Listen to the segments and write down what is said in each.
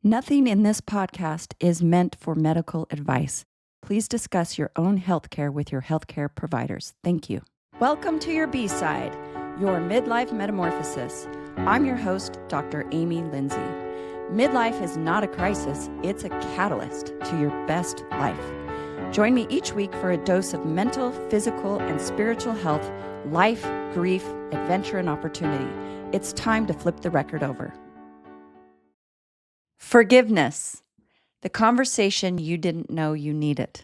Nothing in this podcast is meant for medical advice. Please discuss your own healthcare with your healthcare providers. Thank you. Welcome to your B-side, your midlife metamorphosis. I'm your host, Dr. Amy Lindsey. Midlife is not a crisis, it's a catalyst to your best life. Join me each week for a dose of mental, physical, and spiritual health, life, grief, adventure, and opportunity. It's time to flip the record over. Forgiveness, the conversation you didn't know you needed.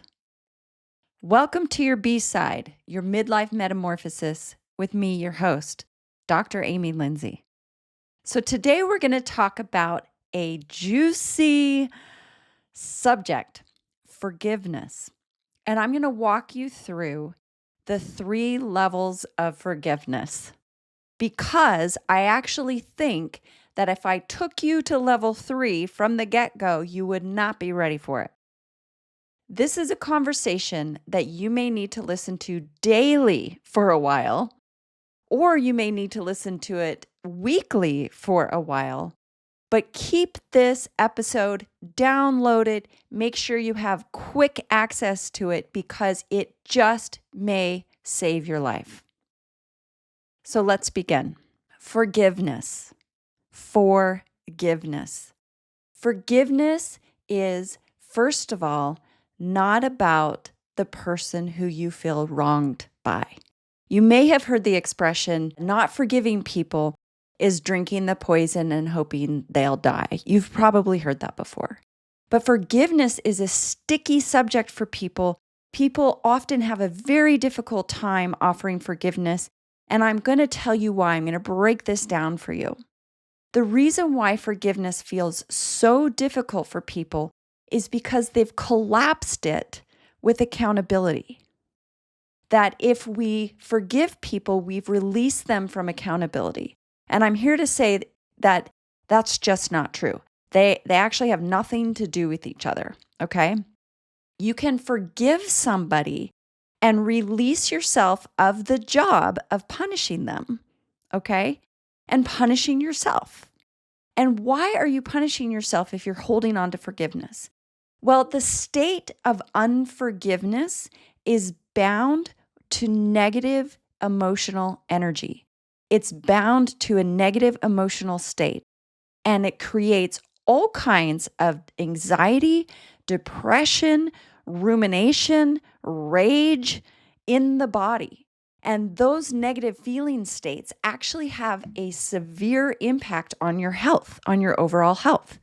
Welcome to your B-side, your midlife metamorphosis, with me, your host, Dr. Amy Lindsey. So today we're going to talk about a juicy subject, forgiveness. And I'm going to walk you through the 3 levels of forgiveness, because I actually think that if I took you to level 3 from the get-go, you would not be ready for it. This is a conversation that you may need to listen to daily for a while, or you may need to listen to it weekly for a while. But keep this episode downloaded. Make sure you have quick access to it because it just may save your life. So let's begin. Forgiveness. Forgiveness. Forgiveness is, first of all, not about the person who you feel wronged by. You may have heard the expression, not forgiving people is drinking the poison and hoping they'll die. You've probably heard that before. But forgiveness is a sticky subject for people. People often have a very difficult time offering forgiveness, and I'm going to tell you why. I'm going to break this down for you. The reason why forgiveness feels so difficult for people is because they've collapsed it with accountability. That if we forgive people, we've released them from accountability. And I'm here to say that that's just not true. They actually have nothing to do with each other, okay? You can forgive somebody and release yourself of the job of punishing them, okay? And punishing yourself. And why are you punishing yourself if you're holding on to forgiveness? Well, the state of unforgiveness is bound to negative emotional energy. It's bound to a negative emotional state, and it creates all kinds of anxiety, depression, rumination, rage in the body. And those negative feeling states actually have a severe impact on your health, on your overall health.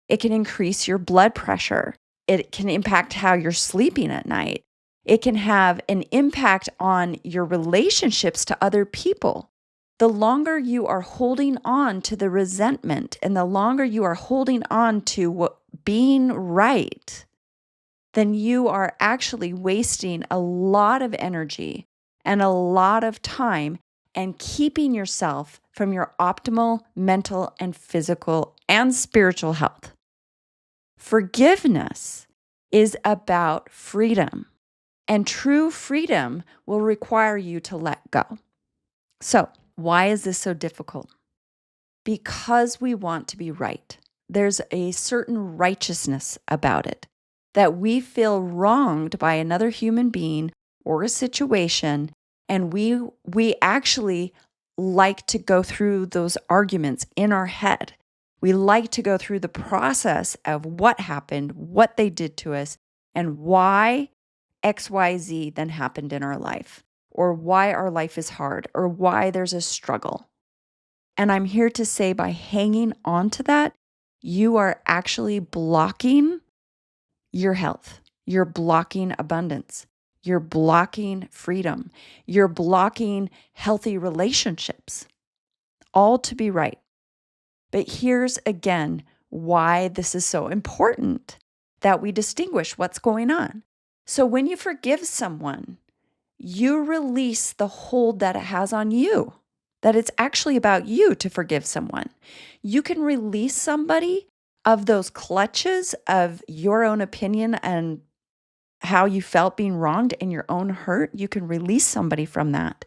It can increase your blood pressure. It can impact how you're sleeping at night. It can have an impact on your relationships to other people. The longer you are holding on to the resentment and the longer you are holding on to being right, then you are actually wasting a lot of energy and a lot of time and keeping yourself from your optimal mental and physical and spiritual health. Forgiveness is about freedom, and true freedom will require you to let go. So, why is this so difficult? Because we want to be right. There's a certain righteousness about it, that we feel wronged by another human being or a situation, and we actually like to go through those arguments in our head. We like to go through the process of what happened, what they did to us, and why XYZ then happened in our life, or why our life is hard, or why there's a struggle. And I'm here to say, by hanging on to that, you are actually blocking your health. You're blocking abundance. You're blocking freedom. You're blocking healthy relationships, all to be right. But here's again why this is so important that we distinguish what's going on. So when you forgive someone, you release the hold that it has on you, that it's actually about you to forgive someone. You can release somebody of those clutches of your own opinion and how you felt being wronged and your own hurt. You can release somebody from that,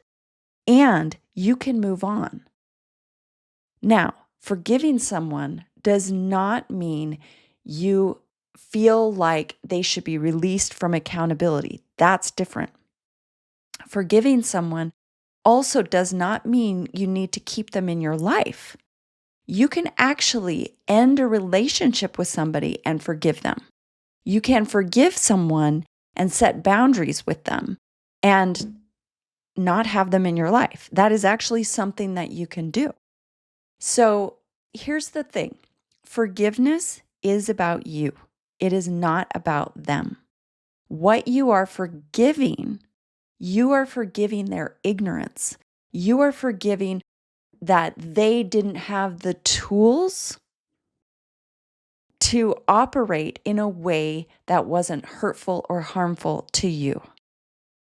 and you can move on. Now, forgiving someone does not mean You feel like they should be released from accountability. That's different. Forgiving someone also does not mean you need to keep them in your life. You can actually end a relationship with somebody and forgive them. You can forgive someone and set boundaries with them and not have them in your life. That is actually something that you can do. So here's the thing. Forgiveness is about you. It is not about them. What you are forgiving their ignorance. You are forgiving that they didn't have the tools to operate in a way that wasn't hurtful or harmful to you.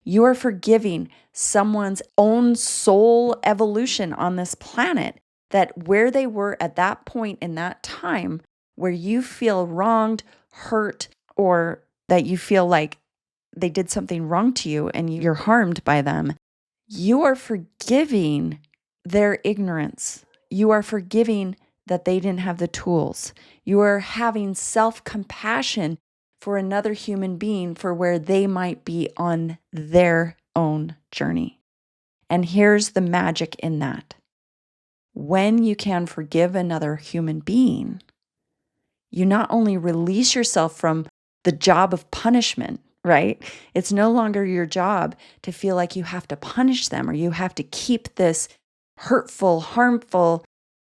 You are forgiving someone's own soul evolution on this planet, that where they were at that point in that time where you feel wronged, hurt, or that you feel like they did something wrong to you and you're harmed by them, you are forgiving their ignorance. You are forgiving that they didn't have the tools. You are having self-compassion for another human being for where they might be on their own journey. And here's the magic in that. When you can forgive another human being, you not only release yourself from the job of punishment, right? It's no longer your job to feel like you have to punish them or you have to keep this hurtful, harmful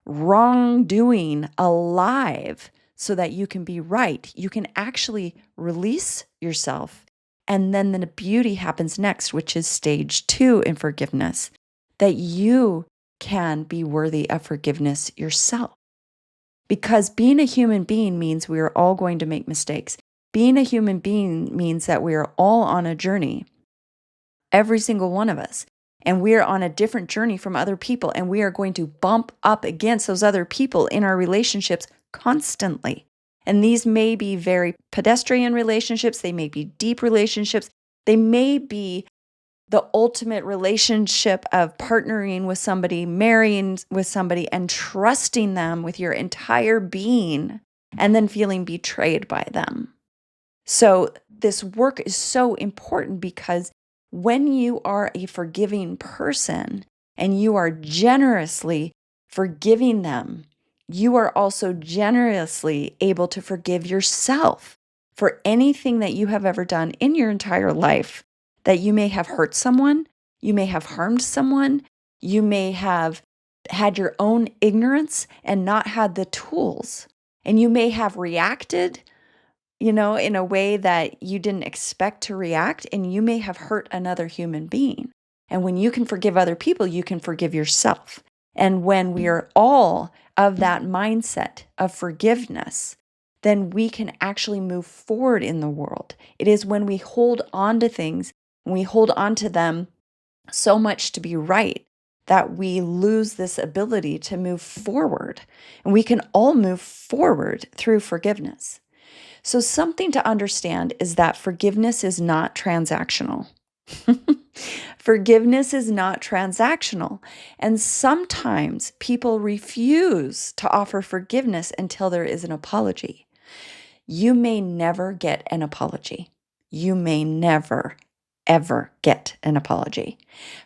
wrongdoing alive so that you can be right. You can actually release yourself. And then the beauty happens next, which is stage 2 in forgiveness, that you can be worthy of forgiveness yourself. Because being a human being means we are all going to make mistakes. Being a human being means that we are all on a journey, every single one of us. And we are on a different journey from other people. And we are going to bump up against those other people in our relationships constantly. And these may be very pedestrian relationships. They may be deep relationships. They may be the ultimate relationship of partnering with somebody, marrying with somebody, and trusting them with your entire being, and then feeling betrayed by them. So this work is so important because when you are a forgiving person and you are generously forgiving them, you are also generously able to forgive yourself for anything that you have ever done in your entire life, that you may have hurt someone, you may have harmed someone, you may have had your own ignorance and not had the tools, and you may have reacted in a way that you didn't expect to react, and you may have hurt another human being. And when you can forgive other people, you can forgive yourself. And when we are all of that mindset of forgiveness, then we can actually move forward in the world. It is when we hold on to things, and we hold on to them so much to be right, that we lose this ability to move forward. And we can all move forward through forgiveness. So something to understand is that forgiveness is not transactional. Forgiveness is not transactional. And sometimes people refuse to offer forgiveness until there is an apology. You may never get an apology. You may never, ever get an apology.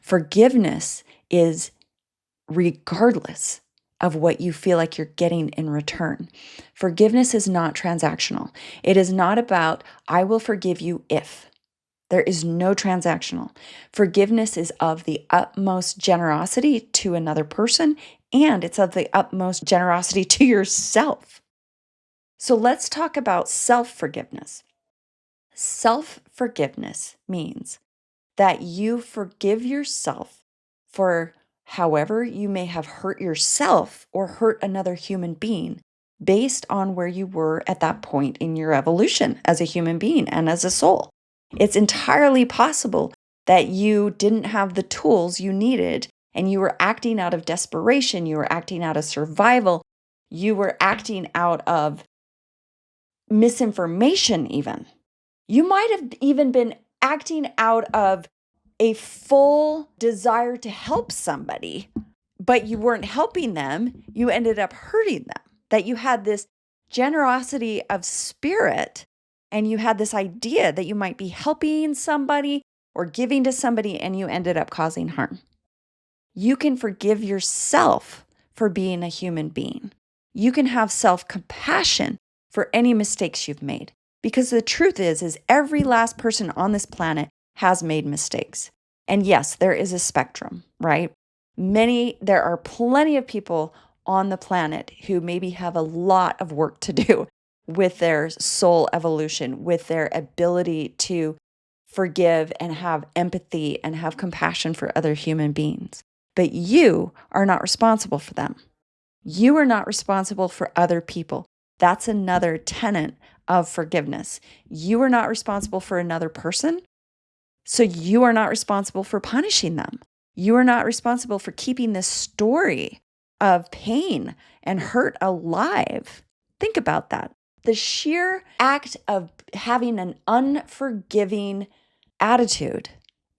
Forgiveness is regardless of what you feel like you're getting in return. Forgiveness is not transactional. It is not about, I will forgive you if. There is no transactional. Forgiveness is of the utmost generosity to another person, and it's of the utmost generosity to yourself. So let's talk about self-forgiveness. Self-forgiveness means that you forgive yourself for however you may have hurt yourself or hurt another human being based on where you were at that point in your evolution as a human being and as a soul. It's entirely possible that you didn't have the tools you needed and you were acting out of desperation, you were acting out of survival, you were acting out of misinformation even. You might have even been acting out of a full desire to help somebody, but you weren't helping them. You ended up hurting them. That you had this generosity of spirit and you had this idea that you might be helping somebody or giving to somebody and you ended up causing harm. You can forgive yourself for being a human being. You can have self-compassion for any mistakes you've made. Because the truth is every last person on this planet has made mistakes. And yes, there is a spectrum, right? There are plenty of people on the planet who maybe have a lot of work to do with their soul evolution, with their ability to forgive and have empathy and have compassion for other human beings. But you are not responsible for them. You are not responsible for other people. That's another tenet of forgiveness. You are not responsible for another person, so you are not responsible for punishing them. You are not responsible for keeping this story of pain and hurt alive. Think about that. The sheer act of having an unforgiving attitude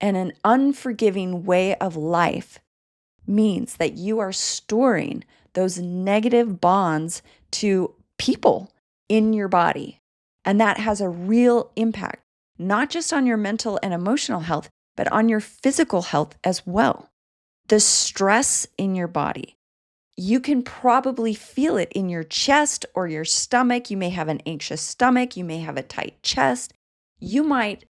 and an unforgiving way of life means that you are storing those negative bonds to people in your body. And that has a real impact, not just on your mental and emotional health, but on your physical health as well. The stress in your body, you can probably feel it in your chest or your stomach. You may have an anxious stomach. You may have a tight chest. You might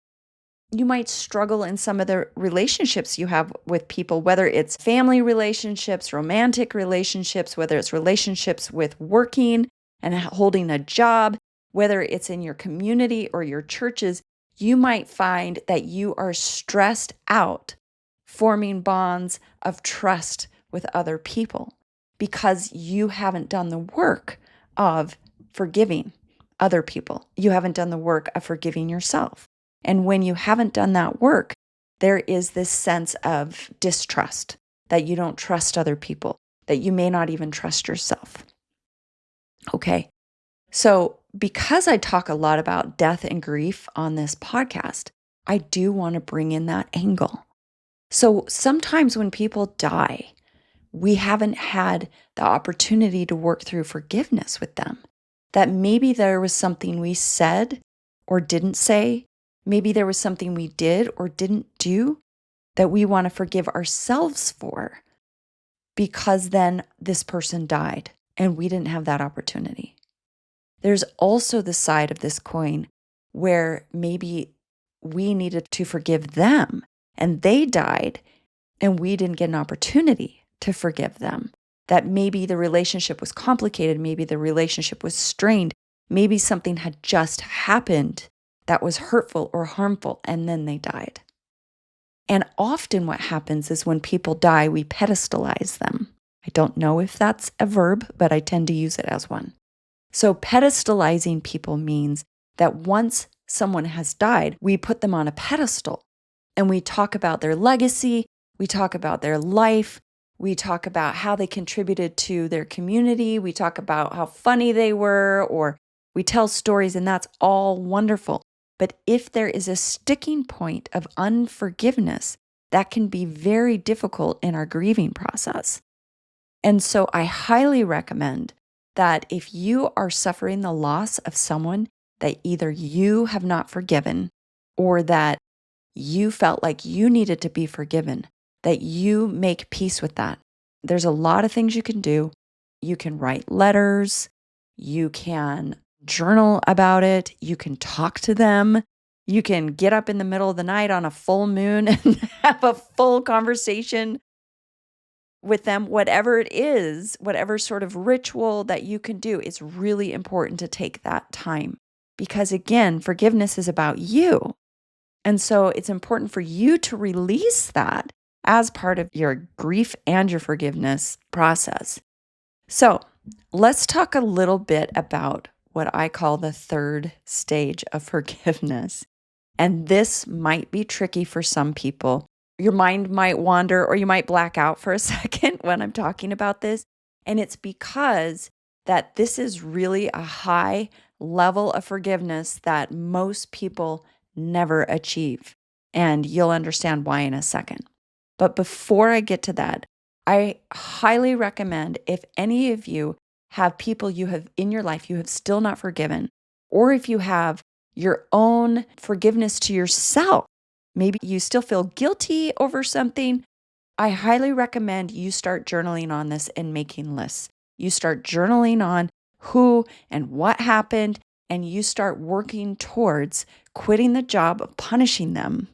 struggle in some of the relationships you have with people, whether it's family relationships, romantic relationships, whether it's relationships with working and holding a job, whether it's in your community or your churches. You might find that you are stressed out forming bonds of trust with other people because you haven't done the work of forgiving other people. You haven't done the work of forgiving yourself. And when you haven't done that work, there is this sense of distrust, that you don't trust other people, that you may not even trust yourself. Okay, so because I talk a lot about death and grief on this podcast, I do want to bring in that angle. So sometimes when people die, we haven't had the opportunity to work through forgiveness with them. That maybe there was something we said or didn't say. Maybe there was something we did or didn't do that we want to forgive ourselves for because then this person died and we didn't have that opportunity. There's also the side of this coin where maybe we needed to forgive them and they died and we didn't get an opportunity to forgive them. That maybe the relationship was complicated, maybe the relationship was strained, maybe something had just happened that was hurtful or harmful, and then they died. And often what happens is when people die, we pedestalize them. I don't know if that's a verb, but I tend to use it as one. So pedestalizing people means that once someone has died, we put them on a pedestal and we talk about their legacy, we talk about their life, we talk about how they contributed to their community, we talk about how funny they were, or we tell stories, and that's all wonderful. But if there is a sticking point of unforgiveness, that can be very difficult in our grieving process. And so I highly recommend that if you are suffering the loss of someone that either you have not forgiven or that you felt like you needed to be forgiven, that you make peace with that. There's a lot of things you can do. You can write letters. You can journal about it. You can talk to them. You can get up in the middle of the night on a full moon and have a full conversation with them. Whatever it is, whatever sort of ritual that you can do, it's really important to take that time. Because again, forgiveness is about you. And so it's important for you to release that as part of your grief and your forgiveness process. So let's talk a little bit about what I call the third stage of forgiveness. And this might be tricky for some people. Your mind might wander or you might black out for a second when I'm talking about this. And it's because that this is really a high level of forgiveness that most people never achieve. And you'll understand why in a second. But before I get to that, I highly recommend if any of you have people you have in your life you have still not forgiven, or if you have your own forgiveness to yourself, maybe you still feel guilty over something, I highly recommend you start journaling on this and making lists. You start journaling on who and what happened, and you start working towards quitting the job of punishing them.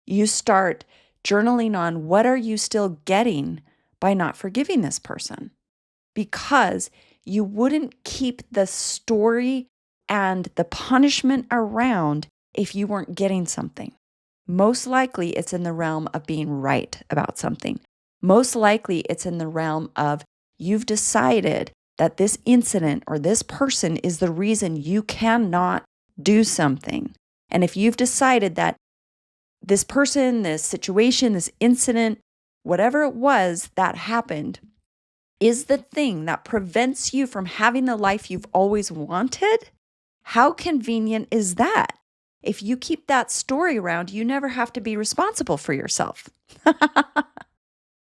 You start journaling on what are you still getting by not forgiving this person, because you wouldn't keep the story and the punishment around if you weren't getting something. Most likely it's in the realm of being right about something. Most likely it's in the realm of you've decided that this incident or this person is the reason you cannot do something. And if you've decided that this person, this situation, this incident, whatever it was that happened, is the thing that prevents you from having the life you've always wanted, how convenient is that? If you keep that story around, you never have to be responsible for yourself.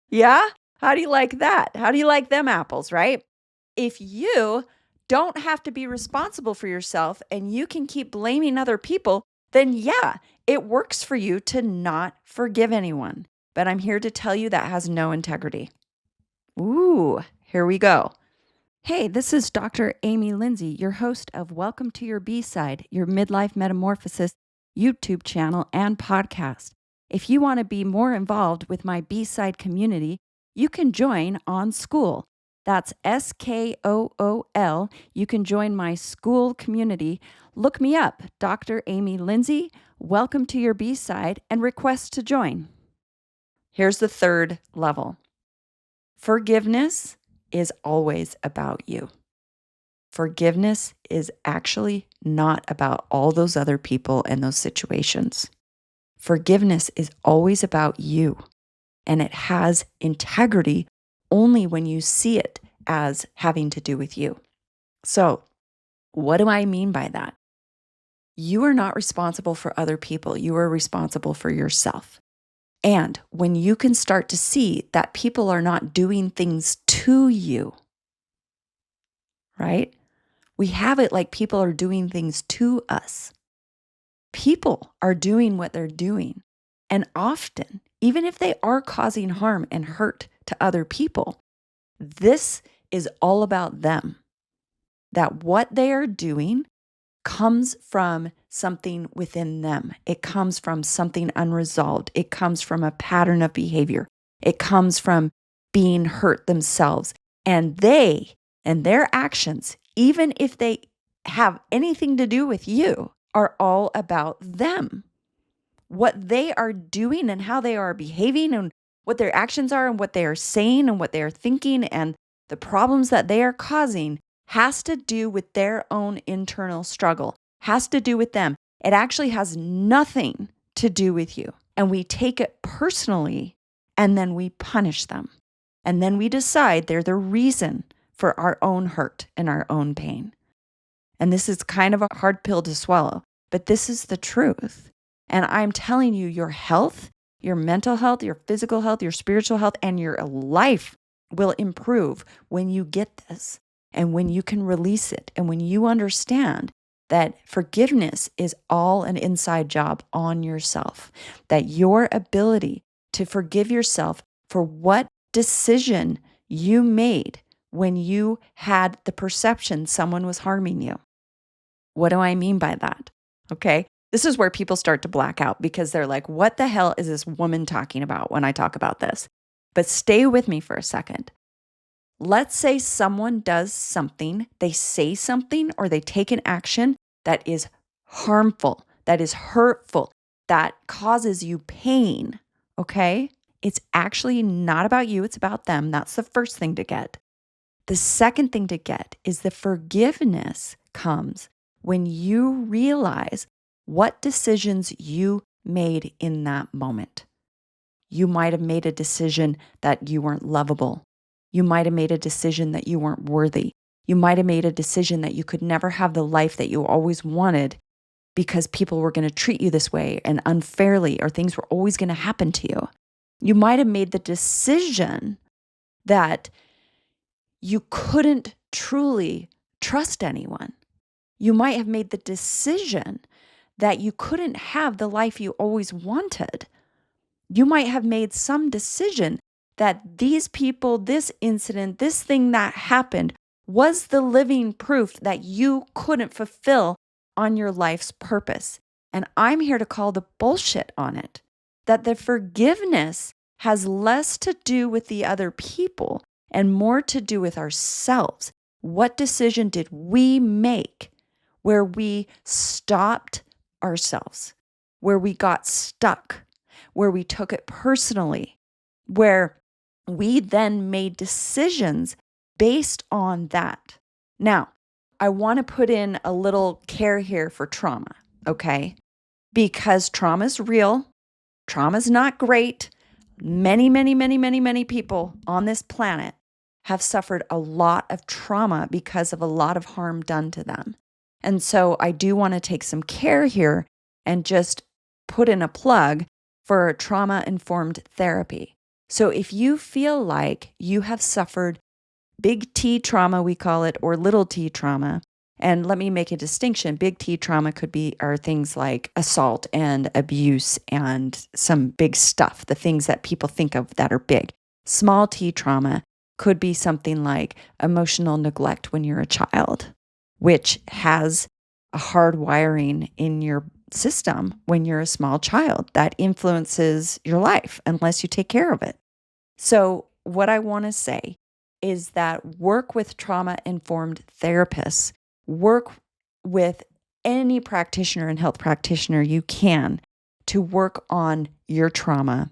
Yeah? How do you like that? How do you like them apples, right? If you don't have to be responsible for yourself and you can keep blaming other people, then yeah, it works for you to not forgive anyone. But I'm here to tell you that has no integrity. Ooh, here we go. Hey, this is Dr. Amy Lindsey, your host of Welcome to Your B-Side, your midlife metamorphosis YouTube channel and podcast. If you want to be more involved with my B-Side community, you can join on School. That's SKOOL. You can join my school community. Look me up, Dr. Amy Lindsey, Welcome to Your B-Side, and request to join. Here's the third level. Forgiveness is always about you. Forgiveness is actually not about all those other people and those situations. Forgiveness is always about you, and it has integrity only when you see it as having to do with you. So, what do I mean by that? You are not responsible for other people. You are responsible for yourself. And when you can start to see that people are not doing things to you, right? We have it like people are doing things to us. People are doing what they're doing. And often, even if they are causing harm and hurt to other people, this is all about them. That what they are doing comes from something within them. It comes from something unresolved. It comes from a pattern of behavior. It comes from being hurt themselves. And they and their actions, even if they have anything to do with you, are all about them. What they are doing and how they are behaving and what their actions are and what they are saying and what they are thinking and the problems that they are causing has to do with their own internal struggle, has to do with them. It actually has nothing to do with you. And we take it personally and then we punish them. And then we decide they're the reason for our own hurt and our own pain. And this is kind of a hard pill to swallow, but this is the truth. And I'm telling you, your health, your mental health, your physical health, your spiritual health, and your life will improve when you get this and when you can release it and when you understand that forgiveness is all an inside job on yourself, that your ability to forgive yourself for what decision you made when you had the perception someone was harming you. What do I mean by that? Okay. This is where people start to black out because they're like, what the hell is this woman talking about when I talk about this? But stay with me for a second. Let's say someone does something, they say something, or they take an action that is harmful, that is hurtful, that causes you pain, okay? It's actually not about you, it's about them. That's the first thing to get. The second thing to get is the forgiveness comes when you realize what decisions you made in that moment. You might have made a decision that you weren't lovable. You might have made a decision that you weren't worthy. You might have made a decision that you could never have the life that you always wanted because people were going to treat you this way and unfairly, or things were always going to happen to you. You might have made the decision that you couldn't truly trust anyone. You might have made the decision that you couldn't have the life you always wanted. You might have made some decision that these people, this incident, this thing that happened was the living proof that you couldn't fulfill on your life's purpose. And I'm here to call the bullshit on it, that the forgiveness has less to do with the other people and more to do with ourselves. What decision did we make where we stopped ourselves, where we got stuck, where we took it personally, where we then made decisions based on that? Now, I want to put in a little care here for trauma, okay? Because trauma is real. Trauma is not great. Many people on this planet have suffered a lot of trauma because of a lot of harm done to them. And so I do want to take some care here and just put in a plug for trauma-informed therapy. So if you feel like you have suffered big T trauma, we call it, or little t trauma, and let me make a distinction. Big T trauma are things like assault and abuse and some big stuff, the things that people think of that are big. Small T trauma could be something like emotional neglect when you're a child, which has a hard wiring in your system when you're a small child that influences your life unless you take care of it. So what I want to say is that work with trauma-informed therapists, work with any practitioner and health practitioner you can to work on your trauma,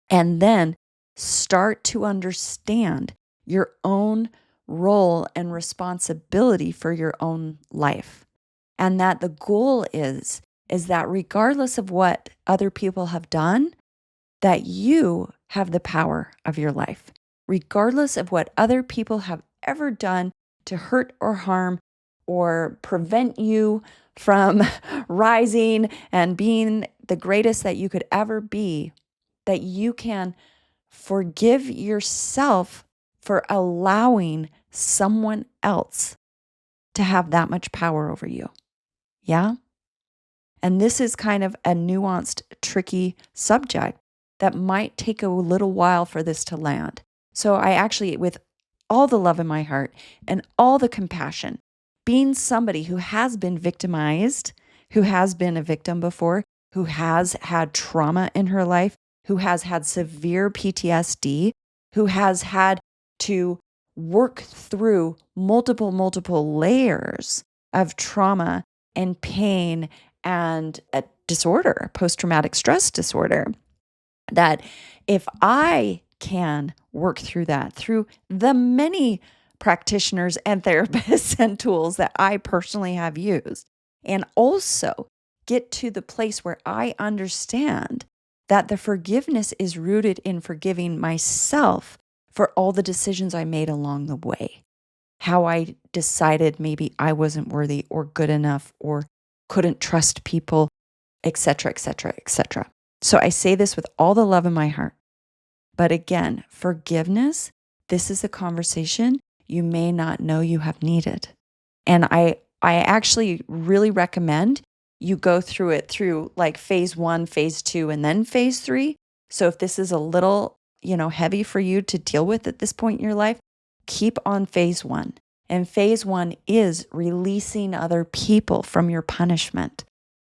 and then start to understand your own role and responsibility for your own life. And that the goal is that regardless of what other people have done, that you have the power of your life. Regardless of what other people have ever done to hurt or harm or prevent you from rising and being the greatest that you could ever be, that you can forgive yourself for allowing someone else to have that much power over you. Yeah? And this is kind of a nuanced, tricky subject that might take a little while for this to land. So I actually, with all the love in my heart and all the compassion, being somebody who has been victimized, who has been a victim before, who has had trauma in her life, who has had severe PTSD, who has had to work through multiple layers of trauma and pain and a disorder, post-traumatic stress disorder, that if I can work through that, through the many practitioners and therapists and tools that I personally have used, and also get to the place where I understand that the forgiveness is rooted in forgiving myself for all the decisions I made along the way, how I decided maybe I wasn't worthy or good enough or couldn't trust people, etc., etc., etc. So I say this with all the love in my heart. But again, forgiveness, this is a conversation you may not know you have needed. And I actually really recommend you go through it through like phase 1, phase 2, and then phase 3. So if this is a little, heavy for you to deal with at this point in your life, keep on phase 1. And phase 1 is releasing other people from your punishment.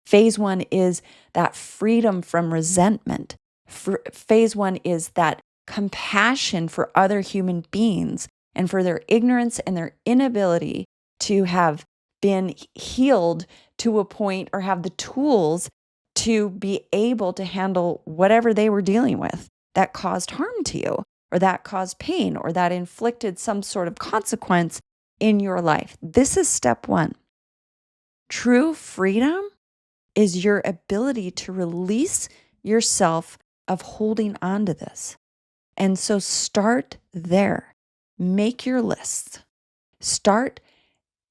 Phase 1 is that freedom from resentment. Phase 1 is that compassion for other human beings and for their ignorance and their inability to have been healed to a point or have the tools to be able to handle whatever they were dealing with that caused harm to you or that caused pain or that inflicted some sort of consequence in your life. This is step 1. True freedom is your ability to release yourself of holding on to this. And so start there. Make your list. Start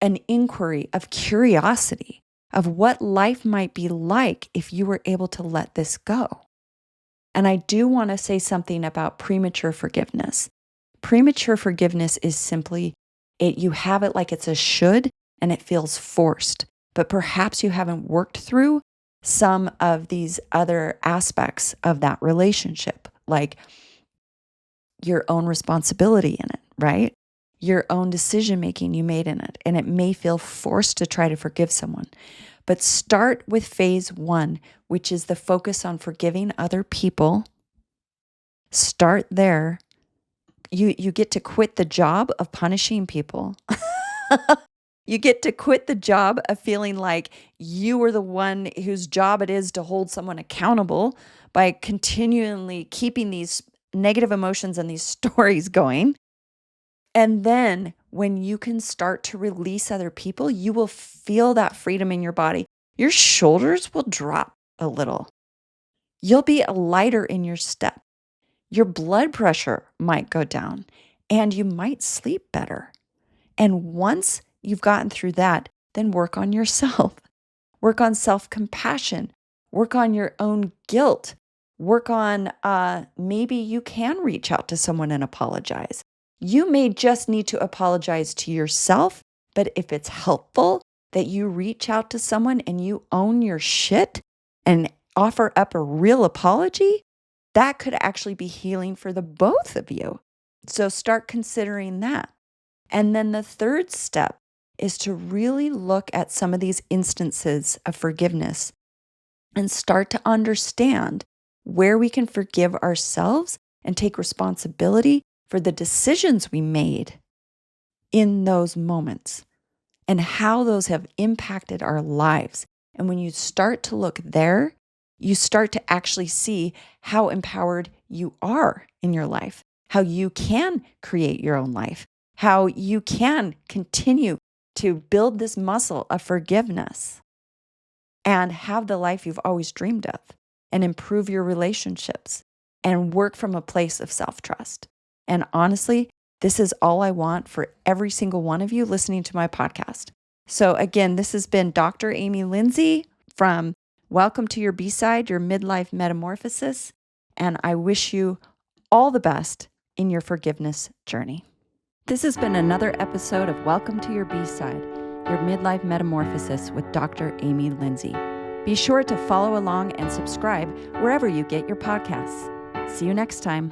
an inquiry of curiosity of what life might be like if you were able to let this go. And I do want to say something about premature forgiveness. Premature forgiveness is simply You have it like it's a should and it feels forced. But perhaps you haven't worked through some of these other aspects of that relationship, like your own responsibility in it, right? Your own decision making you made in it. And it may feel forced to try to forgive someone. But start with phase 1, which is the focus on forgiving other people. Start there. You get to quit the job of punishing people. You get to quit the job of feeling like you were the one whose job it is to hold someone accountable by continually keeping these negative emotions and these stories going. And then when you can start to release other people, you will feel that freedom in your body. Your shoulders will drop a little. You'll be lighter in your step. Your blood pressure might go down and you might sleep better. And once you've gotten through that, then work on yourself. Work on self-compassion. Work on your own guilt. Work on maybe you can reach out to someone and apologize. You may just need to apologize to yourself, but if it's helpful that you reach out to someone and you own your shit and offer up a real apology, that could actually be healing for the both of you. So start considering that. And then the third step is to really look at some of these instances of forgiveness and start to understand where we can forgive ourselves and take responsibility for the decisions we made in those moments and how those have impacted our lives. And when you start to look there, you start to actually see how empowered you are in your life, how you can create your own life, how you can continue to build this muscle of forgiveness and have the life you've always dreamed of and improve your relationships and work from a place of self-trust. And honestly, this is all I want for every single one of you listening to my podcast. So again, this has been Dr. Amy Lindsey from Welcome to Your B-Side, Your Midlife Metamorphosis. And I wish you all the best in your forgiveness journey. This has been another episode of Welcome to Your B-Side, Your Midlife Metamorphosis with Dr. Amy Lindsey. Be sure to follow along and subscribe wherever you get your podcasts. See you next time.